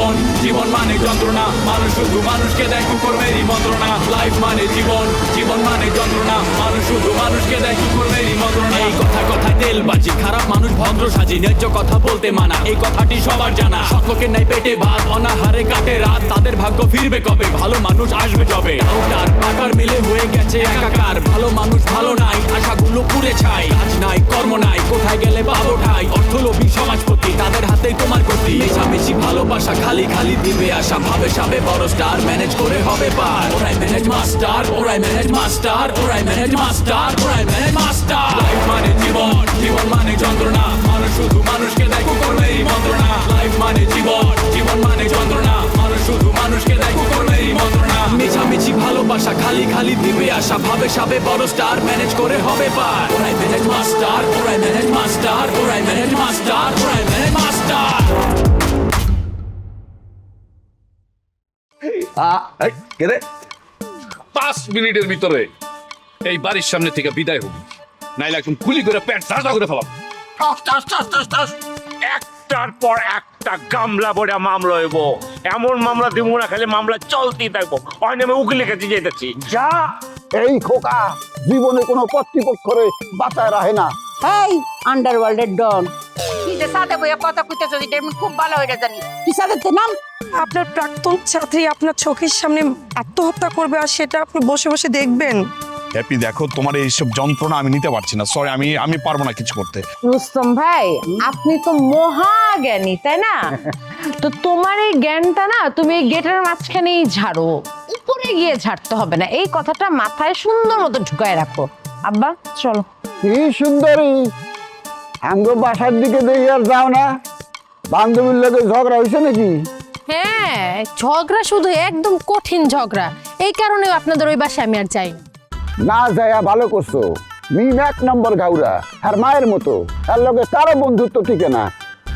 জীবন, জীবন মানে যন্ত্রণা, মানুষ শুধু মানুষকে দেয় কুকর্মেরই মন্ত্রণা। লাইফ মানে জীবন, জীবন মানে যন্ত্রণা, মানুষ শুধু মানুষকে দেয় কুকর্মেরই মন্ত্রণা। এই কথায় তেলবাজি, খারাপ মানুষ ভদ্র সাজি, ন্যায্য কথা বলতে মানা, এই কথাটি সবার জানা। সকলের নাই পেটে ভাত, অনাহারে কাটে রাত, তাদের ভাগ্য ফিরবে কবে, ভালো মানুষ আসবে যবে। ডাউটার পাকার মিলে হয়ে গেছে একাকার, ভালো মানুষ ভালো নাই, আশাগুলো পুড়ে ছাই। কাজ নাই, কর্ম নাই, কোথায় গেলে পাবো ঠাই, অর্থলোভী সমাজপতি, তাদের হাতেই তোমার গতি। মেশামেশি ভালোবাসা, খালি খালি দিবে আশা, ভাবে সাবে বড় স্টার, ম্যানেজ করে হবে পার। ওরাই ম্যানেজ মাস্টার, ওরাই ম্যানেজ মাস্টার, ওরাই ম্যানেজ মাস্টার, ওরাই ম্যানেজ মাস্টার। লাইফ মানে জীবন, জীবন মানে যন্ত্রণা, মানুষ শুধু মানুষকে দেয় কুকর্মেরই মন্ত্রণা। লাইফ মানে জীবন, জীবন মানে যন্ত্রণা, মানুষ শুধু মানুষকে দেয় কুকর্মেরই মন্ত্রণা। মেশামেশি ভালোবাসা, খালি খালি দিবে আশা, ভাবে সাবে বড় স্টার, ম্যানেজ করে হবে পার। ওরাই ম্যানেজ মাস্টার, ওরাই ম্যানেজ মাস্টার, ওরাই ম্যানেজ মাস্টার, ওরাই ম্যানেজ মাস্টার। 5 মিনিটের ভিতরে এই বাড়ির সামনে থেকে বিদায় হবি, নাইলে একদম গুলি করে প্যাট ঝাঁঝা করে ফেলাম। একটার পর একটা গামলা ভরে মামলা হইব, এমন মামলা দিব না খালি মামলা চলতেই থাকবো। হয় নামে উকিলের কাছে যেতেছি। যা এই খোকা জীবনে কোনো কর্তৃপক্ষরে বাঁচায় রাখে না। এই আন্ডারওয়ার্ল্ডের ডন, কি যে সাথে বইয়া কথা কইতেছ, এটা আমি খুব ভালো হইরা জানি। তুই সাথে নাম। আপনার প্রাক্তন ছাত্রী আপনার চোখের সামনে আত্মহত্যা করবে আর সেটা আপনি বসে বসে দেখবেন। হ্যাপি, দেখো তোমার এইসব যন্ত্রণা আমি নিতে পারছি না, সরি, আমি পারবো না কিছু করতে। রুস্তম ভাই, আপনি তো মহা জ্ঞানী, তাই না? তো তোমার এই জ্ঞানটা না তুমি এই গেটের মাঝখানেই ঝাড়ো, উপরে গিয়ে ঝাড়তে হবে না। এই কথাটা মাথায় সুন্দর মতো ঢুকায় রাখো। আব্বা চলো। কি সুন্দরী, আমগো বাসার দিকে দেখে আর যাও না? বান্ধবীর লোকে ঝগড়া হয়েছে নাকি? হ্যাঁ, ঝগড়া, শুধু একদম কঠিন ঝগড়া। এই কারণে আপনাদের ওই বাসায় আমি আর যাই না। না যাইয়া ভালো করছো। মিম 1 নম্বর গাউরা, আর মায়ের মতো, তার লগে কারো বন্ধুত্ব টিকে না।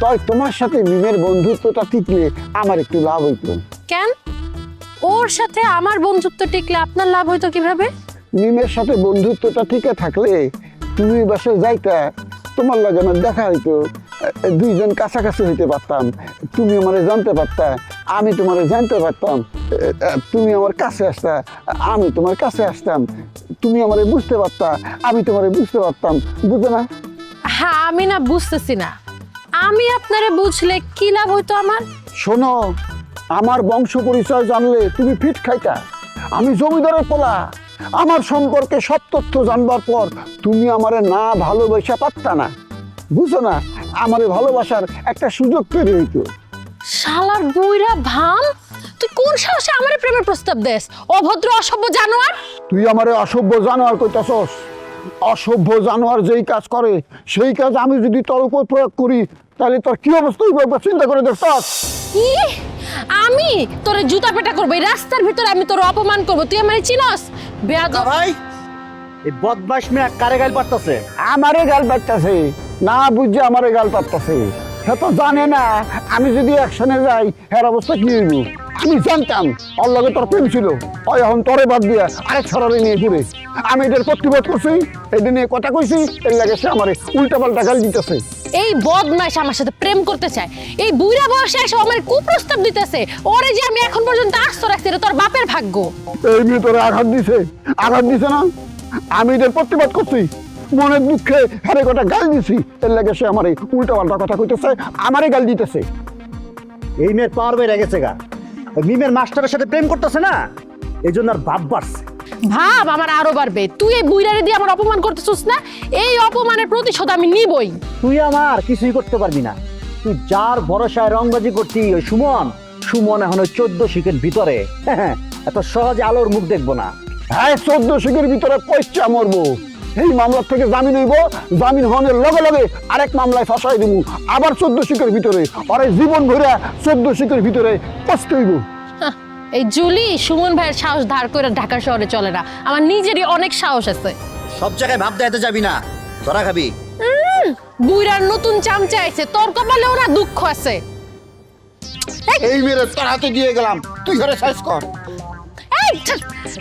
তাই তোমার সাথে মিমের বন্ধুত্বটা টিকলে আমার একটু লাভ হইতো। কেন? ওর সাথে আমার বন্ধুত্ব টিকলে আপনার লাভ হইতো কিভাবে? মিমের সাথে বন্ধুত্বটা টিকে থাকলে তুমি বাসায় যাইতা, তোমার লগে আমার দেখা হইতো, দুইজন কাছাকাছি হইতে পারতাম, তুমি আমারে জানতে পারতা, আমি তোমারে জানতে পারতাম, তুমি আমার কাছে আসতা, আমি তোমার কাছে আসতাম, তুমি আমারে বুঝতে পারতা, আমি তোমারে বুঝতে পারতাম, বুঝো না? হ্যাঁ, আমি না বুঝতেছি না, আমি আপনারে বুঝলে কি লাভ হইতো আমার? শোনো, আমার বংশ পরিচয় জানলে তুমি ফিট খাইতা। আমি জমিদারের পোলা, আমার সম্পর্কে সব তথ্য জানবার পর তুমি আমারে না ভালোবাসা পারতা না, বুঝো না? আমারে ভালোবাসার একটা সুযোগ তৈরি হইতো। শালার বুইরা ভাম, তুই কোন সাহসে আমার প্রেমের প্রস্তাব দেস? অভদ্র অসভ্য জানোয়ার! তুই আমারে অসভ্য জানোয়ার কইতাছস? অসভ্য জানোয়ার যেই কাজ করে সেই কাজ আমি যদি তোর উপর প্রয়োগ করি তাহলে তোর কি অবস্থা হইব একবার চিন্তা করে দেখছস? কি? আমি তোরে জুতা পেটা করবো, এই রাস্তার ভিতরে আমি তোর অপমান করবো, তুই আমারে চিনস? বেয়াদব ভাই, এই বদমাশ মেয়ে কারে গাল পারতাছে? আমারে গাল পাড়তাছে, না বুঝে আমারে গাল পাড়তাছে। সে তো জানে না আমি যদি অ্যাকশনে যাই এর অবস্থা কি হইব। আমি জানতাম ওর লগে তোর প্রেম ছিল, ওই এখন তোরে বাদ দিয়া আরেক সরারে নিয়ে ঘুরে। আমি এটার প্রতিবাদ করছি, এটা নিয়ে কথা কইছি, এর লাগে সে আমারে উল্টা পাল্টা গাল দিতেছে। এই বদমাইশ আমার সাথে প্রেম করতে চায়, এই বুইড়া বয়সে এসে আমার কুপ্রস্তাব দিতেছে। ওরে যে আমি এখন পর্যন্ত আস্ত রাখছি, এটা তোর বাপের ভাগ্য। এই মেয়ে তোরে আঘাত দিছে না? আমি এটার প্রতিবাদ করছি, মনের দুঃখে হারে কটা গাল দিছি, এর লাগে সে আমারে উল্টা পাল্টা কথা কইতেছে, আমারে গাল দিতেছে। এই মেয়ের পাওয়ার বেড়ে গেছে গা, মিমের মাস্টারের সাথে প্রেম করতেছে না, এই জন্য আর ভাব বাড়ছে। ভাব আমার আরো বাড়বে। তুই এই বুইড়ারে দিয়ে আমার অপমান করতেছিস না, এই অপমানের প্রতিশোধ আমি নিবই। তুই আমার কিছুই করতে পারবি না। তুই যার ভরসায় রংবাজি করছি, ওই সুমন এখন ওই 14 শিখের ভিতরে, এত সহজে আলোর মুখ দেখবো না। হ্যাঁ, 14 শিখের ভিতরে পয়সা মরবো। এই মামলার থেকে জামিন হইব, জামিন হওয়ার লগে লগে আরেক মামলায় ফাঁসাই দিব, আবার 14 শিখের ভিতরে, আর জীবন ভরে 14 শিখের ভিতরে পচতে হইব। এই জুলি সুমন ভাইয়ের সাহস ধার করে ঢাকা শহরে চলে না, আমার নিজেরই অনেক সাহস আছে। সব জায়গায় ভাব দেখাতে যাবি না, তোরা খাবি। বুইড়ার নতুন চামচা আছে, তোর কপালে ওরা দুঃখ আছে। এই মেরে তোর হাতে দিয়ে গেলাম, তুই ঘরে সাইজ কর। এই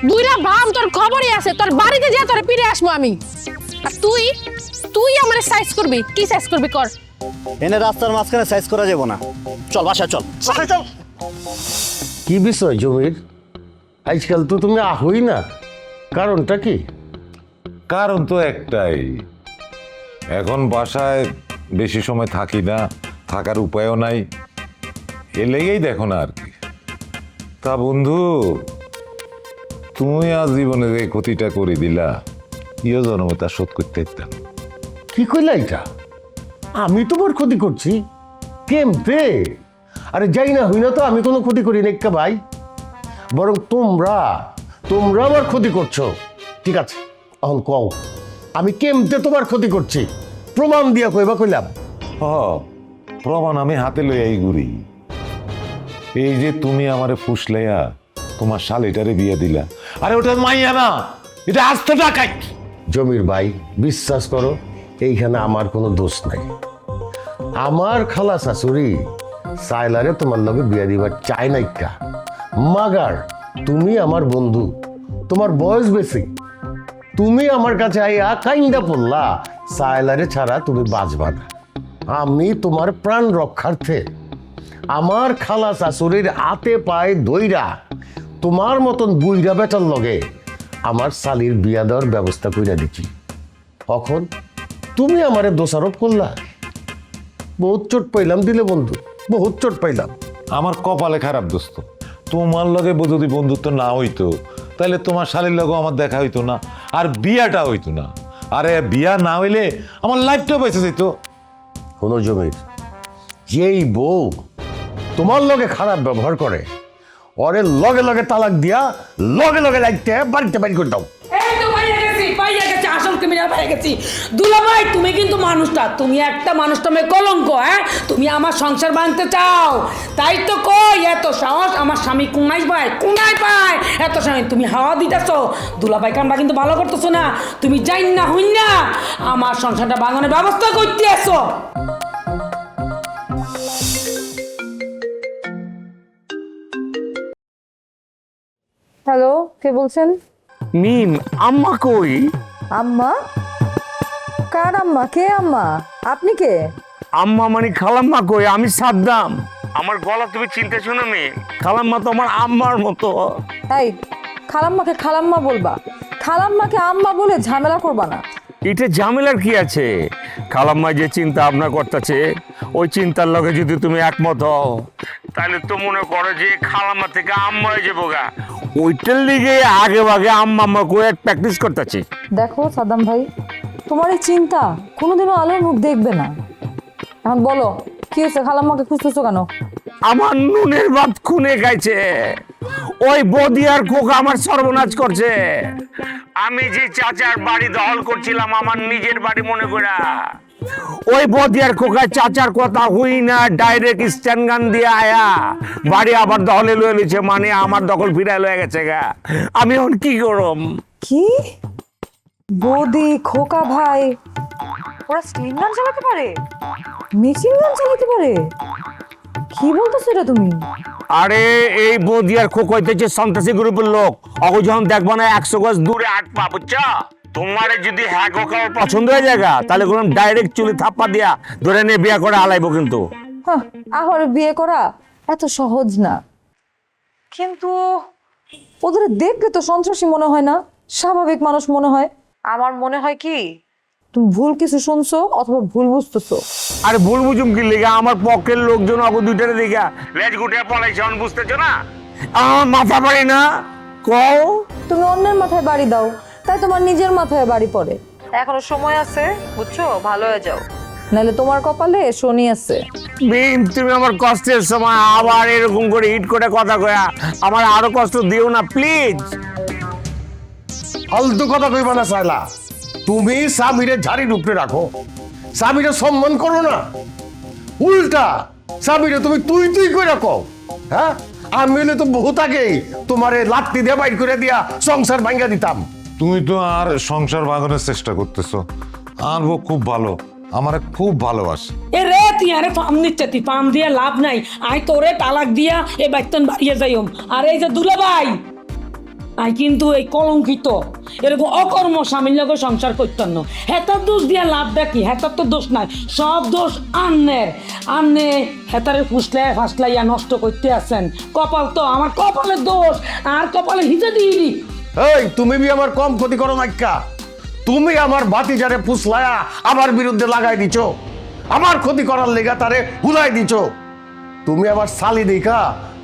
বুইড়া ভাম, তোর খবরই আছে, তোর বাড়িতে যা তোরে ফিরে আসবো আমি। আর তুই আমার সাইজ করবি? কি সাইজ করবি কর। এনে রাস্তার মাঝখানে সাইজ করা যাবো না, চল বাসায় চল। কি বিষয় জমির? আজকাল তো তুমি আহই না, কারণটা কি? কারণ তো একটাই, এখন বাসায় বেশি সময় থাকি না, থাকার উপায়ও নাই, এ লেগেই দেখো না আর কি। তা বন্ধু, তুমি আজ জীবনে যে ক্ষতিটা করে দিলা, ইয়ে জন্মে তা শোধ করতে পারতাম। কি কইলা এটা? আমি তোমার ক্ষতি করছি কেমতে? আরে যাই না হই না তো আমি কোনো ক্ষতি করি না একটা ভাই, বরং তোমরা আমার ক্ষতি করছো। ঠিক আছে, এখন কও আমি কেমতে তোমার ক্ষতি করছি, প্রমাণ দিয়া কইবা কইলাম। প্রমাণ আমি হাতে লইয়াই ঘুরি। এই যে তুমি আমারে ফুসলাইয়া তোমার শালিটারে বিয়ে দিলা, আরে ওটা মাইয়া না, এটা আস্ত ডাকাত। জমির ভাই বিশ্বাস করো, এইখানে আমার কোনো দোষ নাই। আমার খালা শাশুড়ি সাইলারে তোমার লগে বিয়ে দিবার চায় না ইক্কা, মাগার তুমি আমার বন্ধু, তোমার বয়স বেশি, তুমি আমার কাছে আইয়া কাইন্দা পড়লা সাইলারে ছাড়া তুমি বাঁচবা না। আমি তোমার প্রাণ রক্ষার্থে আমার খালা শাশুড়ির হাতে পায়ে দইরা তোমার মতন বুইরা বেটার লগে আমার শালির বিয়া দেওয়ার ব্যবস্থা কইরা দিচ্ছি। এখন তুমি আমারে দোষারোপ করলা। বহুত চোট পাইলাম দিলে বন্ধু, বহুত চোট পাইলাম। আমার কপালে খারাপ দোস্ত, তোমার লগে যদি বন্ধুত্ব না হইতো তাহলে তোমার শালির লগে আমার দেখা হইতো না, আর বিয়াটা হইতো না। আরে বিয়া না হইলে আমার লাইফটা বেঁচে যেত। কোনো জমির যেই বউ তোমার লগে খারাপ ব্যবহার করে, ওরে লগে লগে তালাক দিয়া লগে লগে লাগতে বাড়িতে বাড়ি করে দাও। এই তো পাইয়া গেছি আসল ক্রিমিনাল পাইয়া গেছি। দুলাভাই তুমি কিন্তু মানুষটা, তুমি একটা মানুষ তুমি কলঙ্ক। হ্যাঁ, তুমি আমার সংসার ভাঙতে চাও, তাই তো কই এত সাহস আমার স্বামী কোনাই পায় এত স্বামী তুমি হাওয়া দিতেছ। দুলাভাই কামটা কিন্তু ভালো করতেছো না, তুমি যাই না হইন না আমার সংসারটা ভাঙানোর ব্যবস্থা করতে আসো। হ্যালো, কে বলছেন? মিম, আম্মা কই? আম্মা? কার আম্মা? কে আম্মা? আপনি কে? আম্মা মানে খালাম্মা কই? আমি সাদ্দাম। আমার গলা তুমি চিনতেছো না মিম? খালাম্মা তো আমার আম্মার মতো। এই খালাম্মাকে খালাম্মা বলবা, খালাম্মাকে আম্মা বলে ঝামেলা করবা না। এটা ঝামেলার কি আছে? খালাম্মা যে চিন্তা ভাবনা করতেছে ওই চিন্তার লগে যদি তুমি একমত হও তাহলে তো মনে করো যে খালাম্মা থেকে আম্মা হয়ে যাবো গা। ওইটার লিগে আগে ভাগে আম্মা আম্মা করে প্র্যাকটিস করতেছি। দেখো সাদ্দাম ভাই, তোমার এই চিন্তা কোনোদিনও আলোর মুখ দেখবে না। এখন বলো কি হয়েছে, খালাম্মাকে খুঁজতেছো কেন? আমার নুনের ভাত খুনে খাইছে ওই বদি আর কোকা, আমার সর্বনাশ করছে। আমি যে চাচার বাড়ি দখল করছিলাম আমার নিজের বাড়ি মনে করা, ওই বদি আর কোকা চাচার কথা হই না ডাইরেক্ট স্ট্যান্ড গান দিয়ে আয়া বাড়ি আবার দখলে লয়ে নিছে, মানে আমার দখল ফিরাই লয়ে গেছে গা। আমি এখন কি করম? কি বৌদি খোকা ভাই ওরা স্লিং গান চালাতে পারে, মেশিন গান চালাতে পারে? কি বলতেছো এটা তুমি? আরে এই বদি আর খোকা হইতেছে সন্ত্রাসী গ্রুপের লোক, অগো যখন দেখবা না 100 গজ দূরে 8 পা, বুঝছো? তোমার যদি হ্যাঁ কোকা পছন্দ হয়ে যায় তাহলে কোনো ডাইরেক্ট চুলি থাপ্পা দিয়া ধরে নিয়ে বিয়ে করে আলাইবো। কিন্তু হ্যাঁ, আহর বিয়ে করা এত সহজ না। কিন্তু ওদের দেখলে তো সন্ত্রাসী মনে হয় না, স্বাভাবিক মানুষ মনে হয়। আমার মনে হয় কি তুমি ভুল কিছু শুনছো অথবা ভুল বুঝতেছো। আরে ভুল বুঝুম কি লেগা? আমার পক্ষের লোকজন অগো দুইটারে দেখা লেজ গুটিয়ে পলাইছে, অন বুঝতেছো না? আমার মাথা পারি না। কও তুমি অন্যের মাথায় বাড়ি দাও, তাই তোমার নিজের মাথায় বাড়ি পড়ে। এখনো সময় আছে, বুঝছো? ভালো হয়ে যাও, নাহলে তোমার কপালে শনি আছে। মিম, তুমি আমার কষ্টের সময় আবার এরকম করে হিট করে কথা কয়া আমার আরো কষ্ট দিও না প্লিজ। ফালতু কথা কইবা না সাইলা, তুমি স্বামীরে ঝাড়ির উপরে রাখো, স্বামীরে সম্মান করো না, উল্টা স্বামীরে তুমি তুই তুই করে রাখো। হ্যাঁ, আমি হলে তো বহুত আগেই তোমারে লাত্তি দিয়ে বাইর করে দিয়া সংসার ভাঙ্গা দিতাম। তুমি তো আর সংসার ভাঙানোর চেষ্টা করতেছো। আর ও খুব ভালো, আমারে খুব ভালোবাসে। এ রে তুই আরে ফার্ম নিচ্ছে, তুই ফার্ম দিয়ে লাভ নাই। আই তোরে তালাক দিয়া এ বাইতন বাড়িয়ে যাইম। আর এই যে দুলাভাই আই কিন্তু এই কলঙ্কিত এরকম অকর্ম স্বামীর লগে সংসার করতেন না। হেতার দোষ দিয়া লাভটা কি? হেতার তো দোষ নাই, সব দোষ আন্নের। আন্নে হেতারে ফাসলাইয়া নষ্ট করতে আছেন। কপাল তো আমার কপালের দোষ, আর কপালে হিতে দিইনি। এই তুমি বি আমার কম ক্ষতি করো নাইকা। তুমি আমার ভাতিজারে ফুসলায়া আমার বিরুদ্ধে লাগাই দিছো, আমার ক্ষতি করার লেগা তারে হুলাই দিছো। তুমি আমার সালি দেখা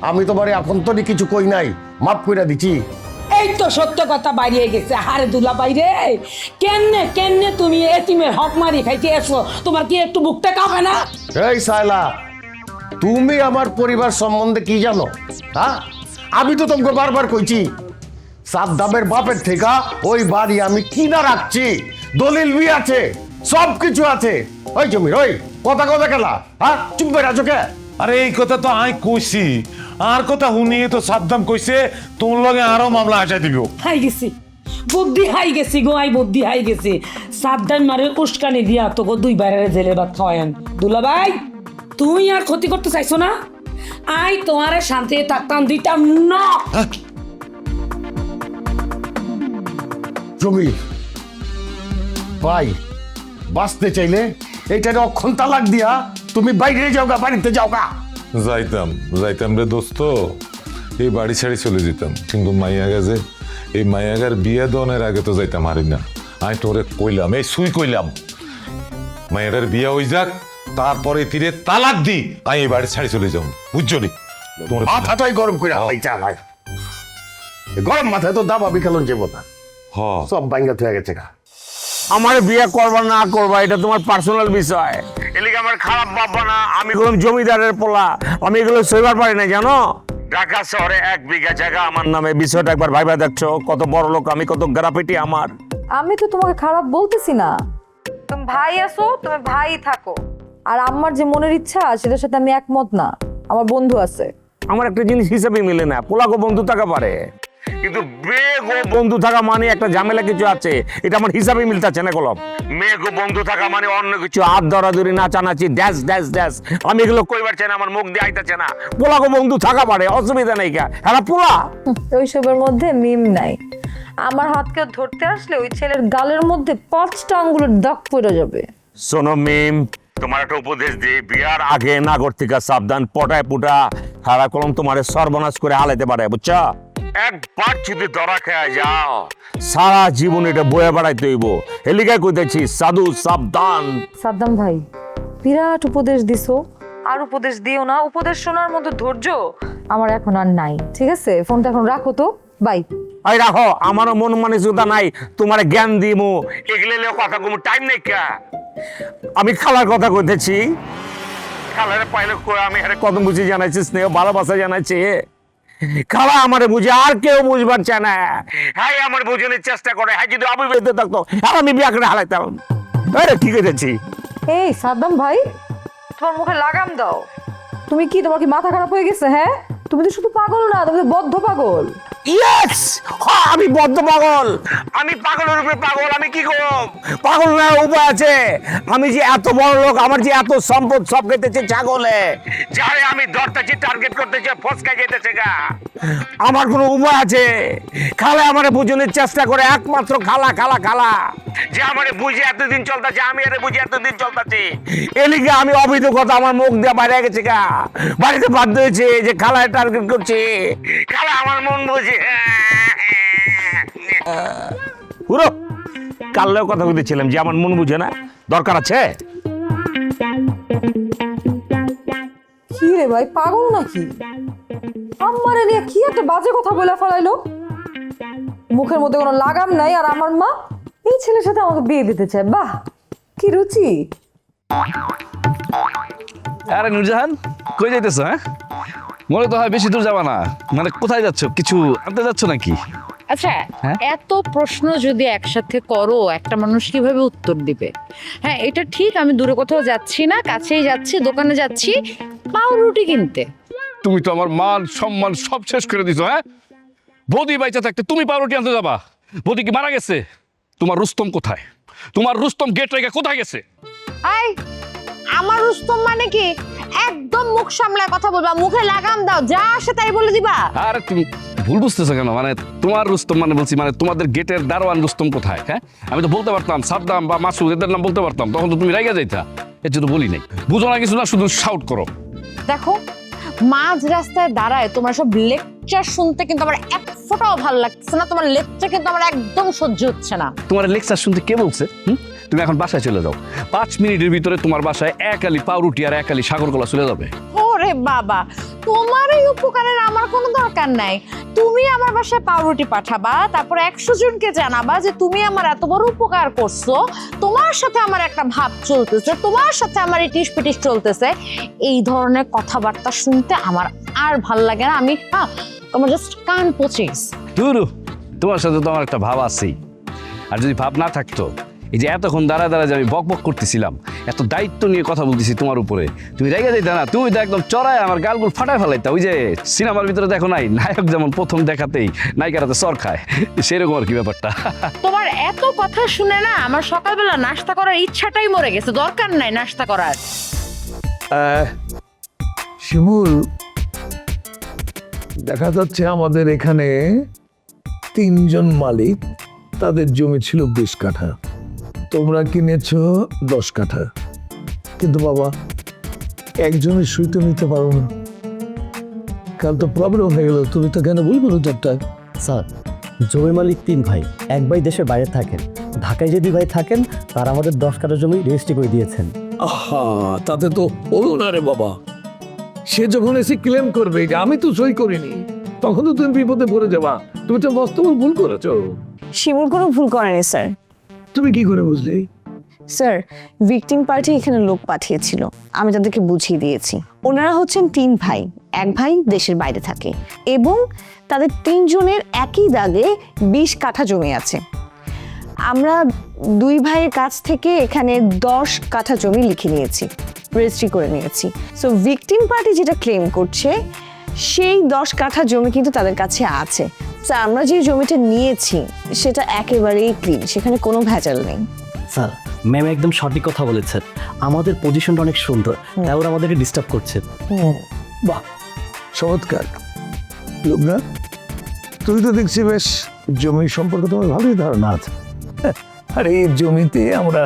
আমি তোমারে এখন তো কিছু কই নাই, মাফ কইরা দিছি। এই তো সত্য কথা বাইরে গেছে। হারে দুলা বাইরে, কেনে কেনে তুমি এতিমের হক মারি খাইতে এসো? তোমার কি একটু বুকটা কাঁপে না? এই সাইলা, তুমি আমার পরিবার সম্বন্ধে কি জানো? হ্যাঁ, আমি তো তোমাকে বারবার কইছি সাদ্দামের বাপের থেকে ওই বাড়ি আমি কিনা রাখছি, দলিল বি আছে, সব কিছু আছে। ওই জমির ওই কথা কথা খেলা, হ্যাঁ চুপ করে আছো কে? আরে এই কথা তো আমি কইছি, আর কথা শুনিয়ে তো সাদ্দাম কইছে তোর লগে আরো মামলা আসাই দিব। হাই গেছি, বুদ্ধি হাই গেছি গো, আই বুদ্ধি হাই গেছি। সাবধান মারে উস্কানি দিয়া তো গো দুই বাইরে জেলে ভাত খাওয়ায়েন। দুলা ভাই, তুই আর ক্ষতি করতে চাইছো না? আই তোমারে শান্তি থাকতাম দিতাম না। জমি ভাই, বাঁচতে চাইলে এইটারে অক্ষণ তালাক দিয়া তুমি বাইরে যাওগা, বাড়িতে যাওগা। যাইতাম রে দোস্ত, এই বাড়ি ছাড়ি চলে যেতাম, কিন্তু মাইয়া গাছে এই মাইয়াগার বিয়ে দনের আগে তো যাইতাম হারি না। আমি তোরে কইলাম, এই সুই কইলাম মাইয়াটার বিয়ে হয়ে যাক, তারপরে তীরে তালাক দি আমি এই বাড়ি ছাড়ি চলে যাও, বুঝছো নি? তোমার মাথাটাই গরম করে হালাইটা ভাই, গরম মাথায় তো দাবা বিকালন যাবো না, সব বাইঙ্গা হয়ে গেছে গা। আমার বিয়ে করবা না করবা এটা তোমার পার্সোনাল বিষয়, এলিকে আমার খারাপ ভাববা না। আমি কোনো জমিদারের পোলা, আমি এগুলো সইবার পারি না জানো। ঢাকা শহরে 1 বিঘা জায়গা আমার নামে, বিষয়টা একবার ভাইবা দেখছো কত বড় লোক আমি, কত গ্রাফিটি আমার। আমি তো তোমাকে খারাপ বলতেছি না, তুমি ভাই আছো, তুমি ভাই থাকো। আর আমার যে মনের ইচ্ছা সেটার সাথে আমি একমত না। আমার বন্ধু আছে, আমার একটা জিনিস হিসাবে মিলে না, পোলাগো বন্ধু থাকা পারে, কিন্তু বেগো বন্ধু থাকা মানে একটা ঝামেলা কিছু আছে, এটা আমার হিসাবে মিলতেছে না। কলম মেঘো বন্ধু থাকা মানে অন্য কিছু, হাত ধরাধরি নাচানাচি ড্যাস ড্যাস ড্যাস, আমি এগুলো কইবার চাই না, আমার মুখ দিয়ে আইতাছে না। পোলাগো বন্ধু থাকা পারে, অসুবিধা নেই কা। হ্যাঁ পোলা ওইসবের মধ্যে মিম নাই। আমার হাতকে ধরতে আসলে ওই ছেলের গালের মধ্যে 5টা আঙ্গুলের দাগ পড়ে যাবে। শোনো মিম, তোমার একটা উপদেশ দিই, বিয়ার আগে নাগর থেকে সাবধান, পটায় পুটা হারা কলম তোমারে সর্বনাশ করে হালাইতে পারে, বুঝছো? একবার যদি ধরা খেয়ে যাও সারা জীবন এটা বয়ে বেড়াইতে হইব। হেলিকায় কইতেছি সাধু সাবধান। সাদ্দাম ভাই, বিরাট উপদেশ দিছো, আর উপদেশ দিও না। উপদেশ শোনার মতো ধৈর্য আমার এখন আর নাই। ঠিক আছে, ফোনটা এখন রাখো তো, বাই। আই রাখো, আমারও মন মানসিকতা নাই তোমার জ্ঞান দিমু, এগুলো কথা কম টাইম নেই কা। আমি খালার কথা কইতেছি, খালারে পাইলে আমি কত বুঝি জানাইছি, স্নেহ ভালোবাসা জানাইছি। খালা আমারে বুঝে, আর কেউ বুঝবার চায় না। হ্যাঁ আমার বোঝানোর চেষ্টা করে, হ্যাঁ যদি অবিবাহিত থাকতো আর আমি বিয়া করে হালাইতাম। কি করেছি? এই সাদ্দাম ভাই, তোমার মুখে লাগাম দাও। তুমি কি, তোমার কি মাথা খারাপ হয়ে গেছে? হ্যাঁ, তুমি তো শুধু পাগল না, তুমি তো বদ্ধ পাগল। ইয়েস, আমি বদ্ধ পাগল, আমি পাগলের উপরে পাগল। আমি কি করব? পাগল না উপায় আছে। আমি যে এত বড় লোক, আমার যে এত সম্পদ, সব খেতেছে ছাগলে, যারে আমি ধরতেছি টার্গেট করতেছি ফসকা যেতেছে গা। আমার কোনো উপায় আছে? খালা আমারে বুঝানোর চেষ্টা করে, একমাত্র খালা খালা খালা, যে আমারে বুঝে এতদিন চলতেছে, আমি আরে বুঝে এতদিন চলতেছি। এলিকে আমি অবৈধ কথা আমার মুখ দিয়ে বাইরে গেছে গা, বাড়িতে বাধ্য হয়েছে যে খালায় টার্গেট করছে। খালা আমার মন বুঝে। পুরো কাল্লেও কথা বলতেছিলাম যে আমার মন বুঝে না, দরকার আছে। কি রে ভাই, পাগল নাকি? আমারে নিয়ে কি একটা বাজে কথা বলে ফেলাইলো। মুখের মধ্যে কোনো লাগাম নাই, আর আমার মা এই ছেলের সাথে আমাকে বিয়ে দিতে চায়। বাহ, কি রুচি। আরে নুরজাহান, কই যাইতেছ? হ্যাঁ, মনে তো হয় বেশি দূর যাবা না। মানে কোথায় যাচ্ছ? কিছু আনতে যাচ্ছ নাকি? আচ্ছা, এত প্রশ্ন যদি একসাথে করো, একটা মানুষ কিভাবে উত্তর দিবে? হ্যাঁ, এটা ঠিক, আমি দূরে কোথাও যাচ্ছি না, কাছেই যাচ্ছি, দোকানে যাচ্ছি পাউরুটি কিনতে। তুমি তো আমার মান সম্মান সব শেষ করে দিছো। হ্যাঁ, বৌদি বাইচা থাকতে তুমি পাউরুটি আনতে যাবা? বৌদি কি মারা গেছে? তোমার রুস্তম কোথায়? তোমার রুস্তম গেট রেখে কোথায় গেছে? আই, আমার রুস্তম মানে কি? একদম মুখ সামলায় কথা বলবা, মুখে লাগাম দাও, যা আসে তাই বলে দিবা। আর তুমি ভুল বুঝতেছো কেন? মানে তোমার রুস্তম মানে বলছি, মানে তোমাদের গেটের দারোয়ান রুস্তম কোথায়? হ্যাঁ, আমি তো বলতে পারতাম সাদ্দাম বা মাসুদ, এদের নাম বলতে পারতাম, তখন তো তুমি রাইগা যাইতা। এর জন্য বলি নাই। বুঝো না কিছু না, শুধু শাউট করো। দেখো, মাঝ রাস্তায় দাঁড়ায় তোমার সব লেকচার শুনতে কিন্তু আমার এক ফোঁটাও ভালো লাগছে না। তোমার লেকচার কিন্তু আমার একদম সহ্য হচ্ছে না। তোমার লেকচার শুনতে কে বলছে? তুমি এখন বাসায় চলে যাও, 5 মিনিটের ভিতরে তোমার বাসায় 1 আলি পাউরুটি আর 1 আলি সাগর কলা চলে যাবে। ওরে বাবা, তোমার এই উপকারের আমার কোনো দরকার নাই। তুমি আমার বাসায় পাউরুটি পাঠাবা, তারপর 100 জনকে জানাবা যে তুমি আমার এত বড় উপকার করছো, তোমার সাথে আমার একটা ভাব চলতেছে, তোমার সাথে আমার ইটিস পিটিস চলতেছে। এই ধরনের কথাবার্তা শুনতে আমার আর ভাল লাগে না। আমি তোমার জাস্ট কান পচিস। দুরু, তোমার সাথে তো আমার একটা ভাব আছেই। আর যদি ভাব না থাকতো, এই যে এতক্ষণ দাঁড়া দাঁড়া যে আমি বক বক করতেছিলাম, এত দায়িত্ব নিয়ে কথা বলতেছি তোমার উপরে, তুমি রেগে যাইতা না? তুমি তো একদম চড়ায় আমার গালগুল ফাটায় ফেলাইতা। ওই যে সিনেমার ভিতরে দেখো নাই, নায়ক যেমন প্রথম দেখাতেই নায়িকারাতে চর খায়, সেরকম আর কি ব্যাপারটা। তোমার এত কথা শুনে না আমার সকালবেলা নাস্তা করার ইচ্ছাটাই মরে গেছে। দরকার নাই নাস্তা করার। শিমুল, দেখা যাচ্ছে আমাদের এখানে 3 জন মালিক, তাদের জমি ছিল 20 কাঠা, তোমরা কিনেছো 10 কাঠা। কিন্তু বাবা, একজনের সই তো নিতে পারো না, কাল তো প্রবলেম হয়ে গেল। তুমি তো কেন বলবো না চারটা? স্যার, জমি মালিক 3 ভাই, এক ভাই দেশের বাইরে থাকেন, ঢাকায় যে 2 ভাই থাকেন তারা আমাদের 10 কাঠা জমি রেজিস্ট্রি করে দিয়েছেন। আহা, তাতে তো হলো না রে বাবা। সে যখন এসে ক্লেম করবে যে আমি তো সই করিনি, তখন তো তুমি বিপদে পড়ে যাবা। তুমি তো বাস্তবল ভুল করেছো। শিমুল কোনো ভুল করেনি স্যার। তুমি কি করে বুঝলে? স্যার, ভিকটিম পার্টি এখানে লোক পাঠিয়েছিল, আমি তাদেরকে বুঝিয়ে দিয়েছি। ওনারা হচ্ছেন 3 ভাই, এক ভাই দেশের বাইরে থাকে এবং তাদের 3 জনের একই দাগে 20 কাঠা জমি আছে। আমরা 2 ভাইয়ের কাছ থেকে এখানে 10 কাঠা জমি লিখে নিয়েছি, রেজিস্ট্রি করে নিয়েছি। সো ভিকটিম পার্টি যেটা ক্লেম করছে সেই 10 কাঠা জমি কিন্তু তাদের কাছে আছে। স্যার, আমরা যে জমিটা নিয়েছি সেটা একেবারেই ক্লিন, সেখানে কোনো ভেজাল নেই। স্যার, ম্যাম একদম সঠিক কথা বলেছেন, আমাদের পজিশনটা অনেক সুন্দর, তাই ওরা আমাদেরকে ডিস্টার্ব করছে। বাহ, চমৎকার। লোকনা, তুই তো দেখছি বেশ জমি সম্পর্কে তোমার ভালোই ধারণা আছে। আর এই জমিতে আমরা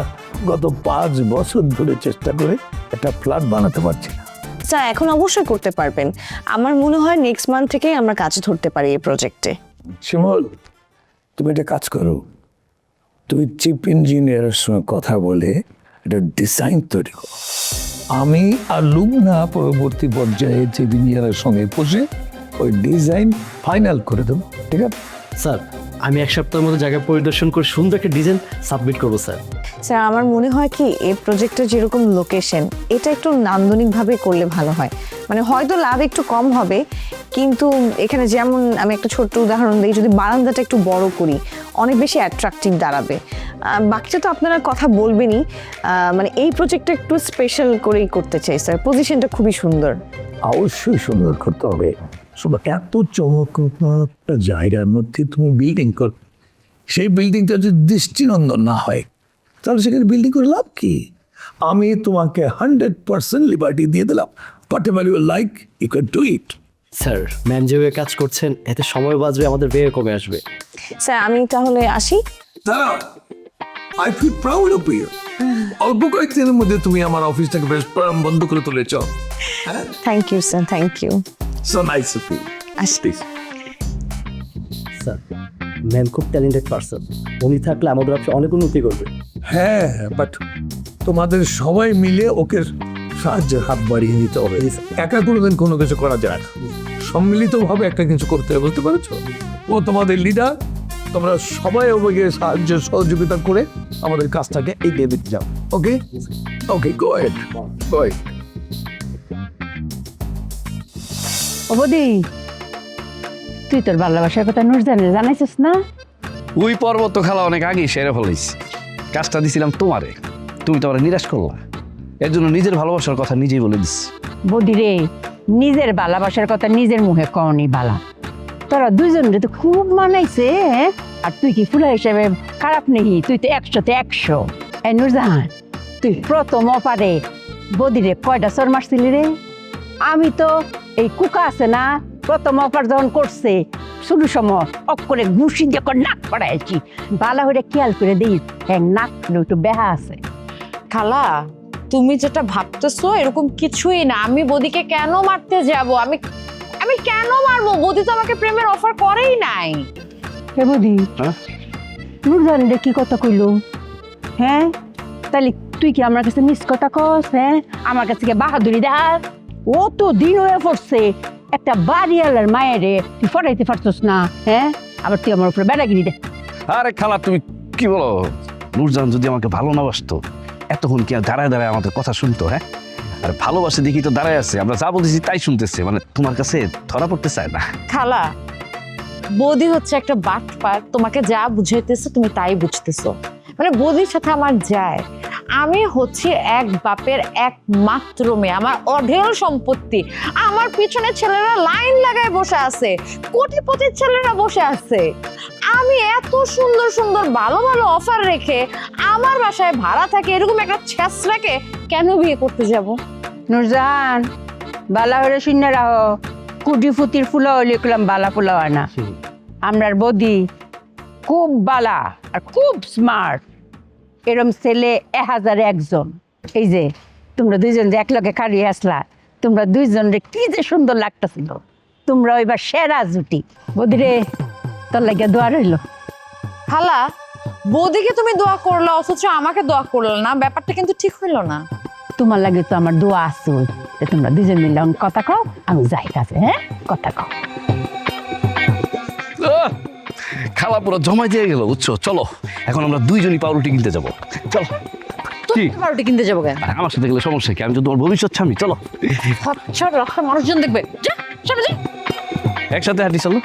গত 5 বছর ধরে চেষ্টা করে একটা ফ্ল্যাট বানাতে পারছি না। স্যার, এখন অবশ্যই করতে পারবেন। আমার মনে হয় নেক্সট মান্থ থেকেই আমরা কাজ ধরতে পারি এই প্রজেক্টে। শিমুল, তুমি একটা কাজ করো, তুমি চিফ ইঞ্জিনিয়ারের সঙ্গে কথা বলে একটা ডিজাইন তৈরি করো। আমি আর লুবনা পরবর্তী পর্যায়ে চিফ ইঞ্জিনিয়ারের সঙ্গে বসে ওই ডিজাইন ফাইনাল করে দেবো, ঠিক আছে? স্যার, আমি 1 সপ্তাহের মধ্যে জায়গা পরিদর্শন করে সুন্দর একটা ডিজাইন সাবমিট করবো। স্যার, স্যার, আমার মনে হয় কি এই প্রজেক্টের যেরকম লোকেশন, এটা একটু নান্দনিকভাবে করলে ভালো হয়। মানে হয়তো লাভ একটু কম হবে, কিন্তু এখানে যেমন আমি একটা ছোট্ট উদাহরণ দিই, যদি বারান্দাটা একটু বড় করি অনেক বেশি অ্যাট্রাকটিভ দাঁড়াবে। বাকিটা তো আপনারা কথা বলবেনই। মানে এই প্রজেক্টটা একটু স্পেশাল করেই করতে চাই স্যার, পজিশনটা খুবই সুন্দর। অবশ্যই সুন্দর করতে হবে। শোনো, এত চমৎকার একটা জায়গার মধ্যে তুমি বিল্ডিং কর, সেই বিল্ডিংটা যদি দৃষ্টিনন্দন না হয় তাহলে সেখানে বিল্ডিং করে লাভ কি? আমি তোমাকে 100% লিবার্টি দিয়ে দিলাম। Whatever you like you can do it. Sir, ma'am যেভাবে কাজ করছেন এতে সময় বাঁচবে, আমাদের ব্যয় কমে আসবে। স্যার, আমি তাহলে আসি। দাঁড়াও, I feel proud of you. অল্প কয়েকদিনের মধ্যে তুমি আমার অফিসটাকে বেশ বন্ধ করে তুলেছ। Thank you sir, thank you. So nice of you. আসি। স্যার, ম্যাম খুব ট্যালেন্টেড পারসন, উনি থাকলে আমাদের অফিসে অনেক উন্নতি করবে। হ্যাঁ, বাট তোমাদের সবাই মিলে ওকে সাহায্যের হাত বাড়িয়ে নিতে হবে। একা কোনোদিন কোনো কিছু করা যায় না, সম্মিলিতভাবে একটা কিছু করতে হবে, বুঝতে পেরেছো? ও তোমাদের লিডার, তোমরা সবাই ওকে সাহায্য সহযোগিতা করে আমাদের কাজটাকে এগিয়ে দিতে যাও। ওকে ওকে, গো অ্যাহেড, গো অ্যাহেড। অবদি, তুই তোর ভালোবাসার কথা নুরজানে জানাইছিস না? ওই পর্বত খালা অনেক আগেই সেরে ফেলাইছি। কাজটা দিছিলাম তোমারে, তুমি তো আমার নিরাশ করলা। এর জন্য নিজের ভালোবাসার কথা নিজেই বলে দিচ্ছি। বদি রে, নিজের ভালোবাসার কথা নিজের মুখে কওনি বালা। তোরা 2 জনের তো খুব মানাইছে। আর তুই কি ফুলা হিসেবে খারাপ নেই, তুই তো 100-তে 100। এই নুরজাহান, তুই প্রথম অপারে বদিরে কয়টা চর মারছিলি রে? আমি তো এই কুকা আছে না, প্রথম অফার যখন করছে শুরু সময় অক করে ঘুষি যখন নাক পড়াইছি, বালা হইলে খেয়াল করে দিই হ্যাঁ নাক একটু বেহা আছে। খালা তুমি যেটা ভাবতেছো এরকম কিছুই না। আমি বদিকে কেন মারতে যাব? আমি কেন মারবো? বদি তো আমাকে প্রেমের অফার করেই নাই। হে বদি, নুরজান রে কি কথা কইল? হ্যাঁ তাহলে তুই কি আমার কাছে মিস কথা কস? হ্যাঁ আমার কাছে কি বাহাদুরি দেখাস? ও তো দিন হয়ে পড়ছে একটা বাড়িওয়ালার মায়েরে তুই ফটাইতে পারছস না। হ্যাঁ আবার তুই আমার উপরে বেড়াগিরি দে। আরে খালা তুমি কি বলো? নূরজাহান যদি আমাকে ভালো না বাসতো এতক্ষণ কি আর দাঁড়ায় দাঁড়ায় আমাদের কথা শুনতো? হ্যাঁ আর ভালোবাসে দেখি তো দাঁড়ায় আছে, আমরা যা বলতেছি তাই শুনতেছে, মানে তোমার কাছে ধরা পড়তে চায় না। খালা বদি হচ্ছে একটা বাটপার, তোমাকে যা বুঝাইতেছে তুমি তাই বুঝতেছো। মানে বদির সাথে আমার যায়, আমি হচ্ছে এক বাপের একমাত্র মেয়ে, আমার অঢেল সম্পত্তি। আমার পিছনে ছেলেরা লাইন লাগায় বসে আছে, কোটিপতির ছেলেরা বসে আছে। আমি এত সুন্দর সুন্দর ভালো ভালো অফার রেখে আমার বাসায় ভাড়া থাকে এরকম একটা ছেঁচড়াকে কেন বিয়ে করতে যাব? নূরজাহান বালা হলে শূন্য রাখো, কুটি ফুতির ফুলা হলে কলাম বালা ফুলা হয় না। আমরার বদি খুব বালা আর খুব স্মার্ট, এরম ছেলে 1001 এই যে তোমরা দুইজন যে একলগে খাড়িয়ে আসলা, তোমরা দুইজন রে কি যে সুন্দর লাগতেছিল, তোমরা এবার সেরা জুটি। বদিরে তোর লাগিয়া দোয়া রইল। খালা বৌদিকে তুমি দোয়া করলা অথচ আমাকে দোয়া করলো না, ব্যাপারটা কিন্তু ঠিক হইলো না। তোমার লাগে তো আমার দোয়া আছে, তোমরা দুজন মিলে কথা কও, আমি যাই কাছে। হ্যাঁ কথা কও। খালা পুরো জমা দিয়ে গেল বুঝছো। চলো এখন আমরা দুইজনই পাউরুটি কিনতে যাবো। চলো। কি পাউরুটি কিনতে যাবো কেন? আমার সাথে গেলে সমস্যা কি? আমি তো তোমার ভবিষ্যৎ স্বামী। চলো মানুষজন দেখবে, যা সামনে যা। একসাথে হাঁটি চলো।